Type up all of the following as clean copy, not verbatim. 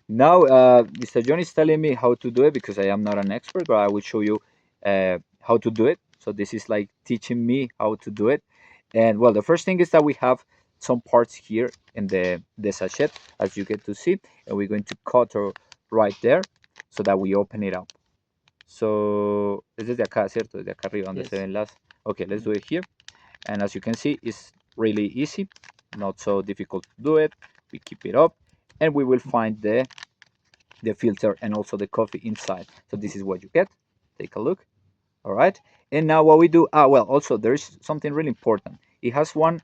Now, Mr. John is telling me how to do it because I am not an expert, but I will show you how to do it. So this is like teaching me how to do it. And well, the first thing is that we have some parts here in the sachet, as you get to see, and we're going to cut right there so that we open it up. So, es desde acá, ¿cierto? Desde acá arriba donde se ven las. Okay, let's do it here. And as you can see, it's really easy, not so difficult to do it. We keep it up, and we will find the filter and also the coffee inside. So this is what you get. Take a look. All right. And now what we do, well, also there's something really important. It has one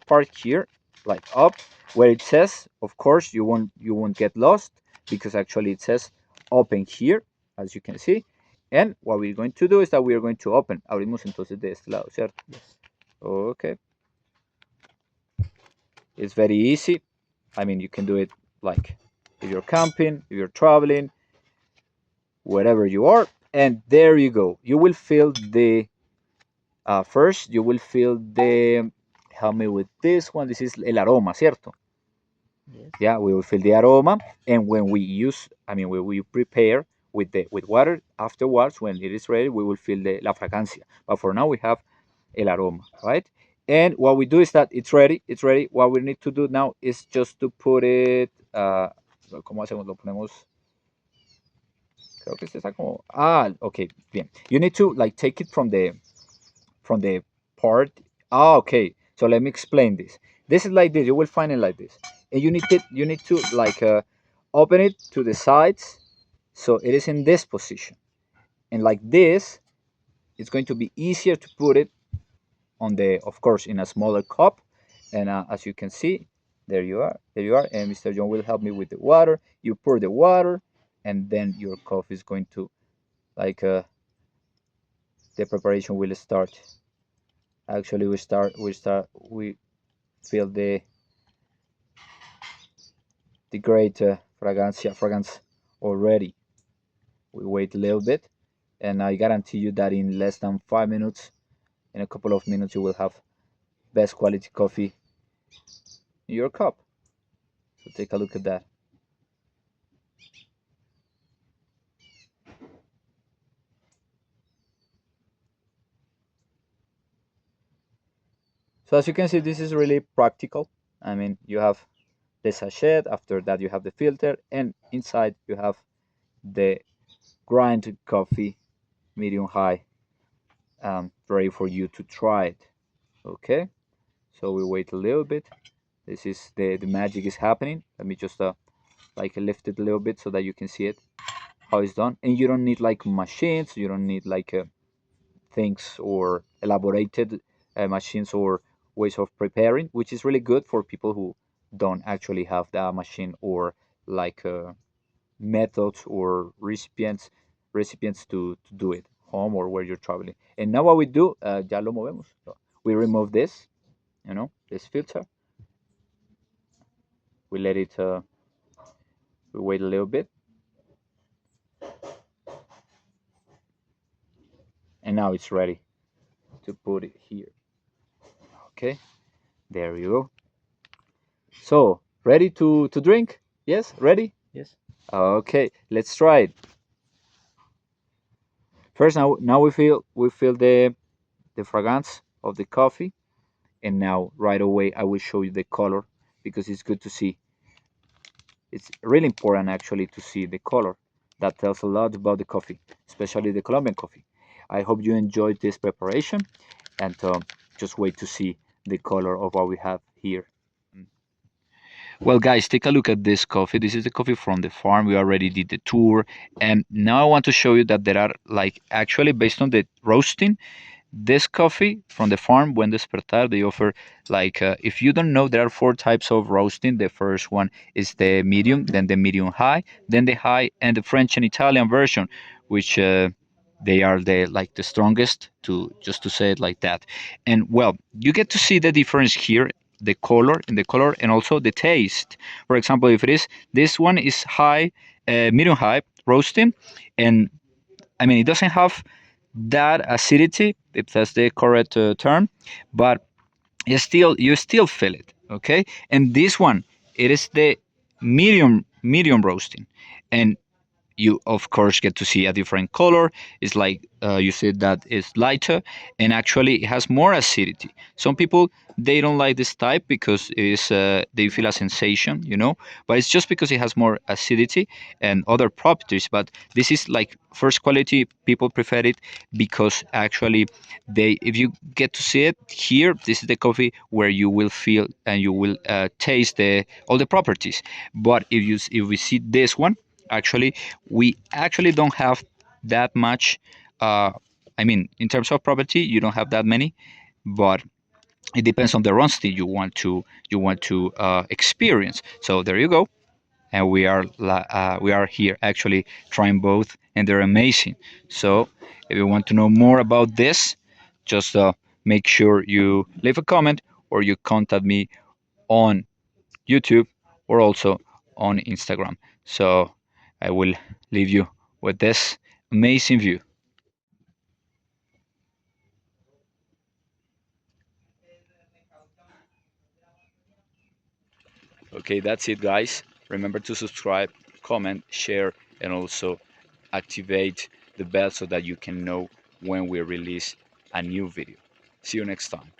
part here, like up, where it says, of course, you won't get lost because actually it says open here, as you can see. And what we're going to do is that we are going to open. Abrimos entonces de este lado, ¿cierto? Okay. It's very easy. I mean, you can do it like if you're camping, if you're traveling, wherever you are. And there you go. You will feel the first, you will feel the, help me with this one. This is el aroma, ¿cierto? Yes. Yeah, we will feel the aroma. And when we use, I mean, when we prepare with water, afterwards, when it is ready, we will feel the la fragancia. But for now, we have el aroma, right? And what we do is that it's ready, it's ready. What we need to do now is just to put it, ¿cómo hacemos? Lo ponemos. Creo que este está como, okay, bien. You need to like take it from the part. Okay, so let me explain this. This is like this. You will find it like this, and you need to like open it to the sides, so it is in this position, and like this, it's going to be easier to put it on the, of course, in a smaller cup. And as you can see, there you are, and Mr. John will help me with the water. You pour the water, and then your coffee is going to like the preparation will start. Actually, we feel the great fragrance already. We wait a little bit, and I guarantee you that in less than 5 minutes, in a couple of minutes, you will have best quality coffee in your cup. So take a look at that. So as you can see, this is really practical. I mean, you have the sachet, after that you have the filter, and inside you have the grind coffee, medium high, ready for you to try it. Okay, so we wait a little bit. This is the magic is happening. Let me just like lift it a little bit so that you can see it, how it's done. And you don't need like machines, you don't need like things or elaborated machines or ways of preparing, which is really good for people who don't actually have that machine or like methods or recipients to do it home or where you're traveling. And now what we do, ya lo movemos. So we remove this, this filter. We let it, we wait a little bit. And now it's ready to put it here. Okay, there you go. So ready to drink? Yes, ready? Yes. Okay, let's try it. First, now we feel the fragrance of the coffee, and now right away I will show you the color because it's good to see. It's really important actually to see the color. That tells a lot about the coffee, especially the Colombian coffee. I hope you enjoyed this preparation, and just wait to see the color of what we have here. Well, guys, take a look at this coffee. This is the coffee from the farm. We already did the tour. And now I want to show you that there are, like, actually, based on the roasting, this coffee from the farm, Buen Despertar, they offer, like, if you don't know, there are four types of roasting. The first one is the medium, then the medium high, then the high, and the French and Italian version, which they are the strongest, to just to say it like that. And well, you get to see the difference here, the color and also the taste. For example, if it is, this one is high, medium high roasting, and I mean, it doesn't have that acidity, if that's the correct term, but you still feel it. Okay, and this one, it is the medium roasting, and you of course get to see a different color. It's like you said that it's lighter, and actually it has more acidity. Some people, they don't like this type because it's they feel a sensation, but it's just because it has more acidity and other properties. But this is like first quality. People prefer it because actually they, if you get to see it here, this is the coffee where you will feel and you will taste the all the properties. But if we see this one, actually we actually don't have that much. I mean, in terms of property, you don't have that many, but it depends on the recipe you want to experience. So there you go, and we are here actually trying both, and they're amazing. So if you want to know more about this, just make sure you leave a comment or you contact me on YouTube or also on Instagram. So I will leave you with this amazing view. Okay, that's it, guys. Remember to subscribe, comment, share, and also activate the bell so that you can know when we release a new video. See you next time.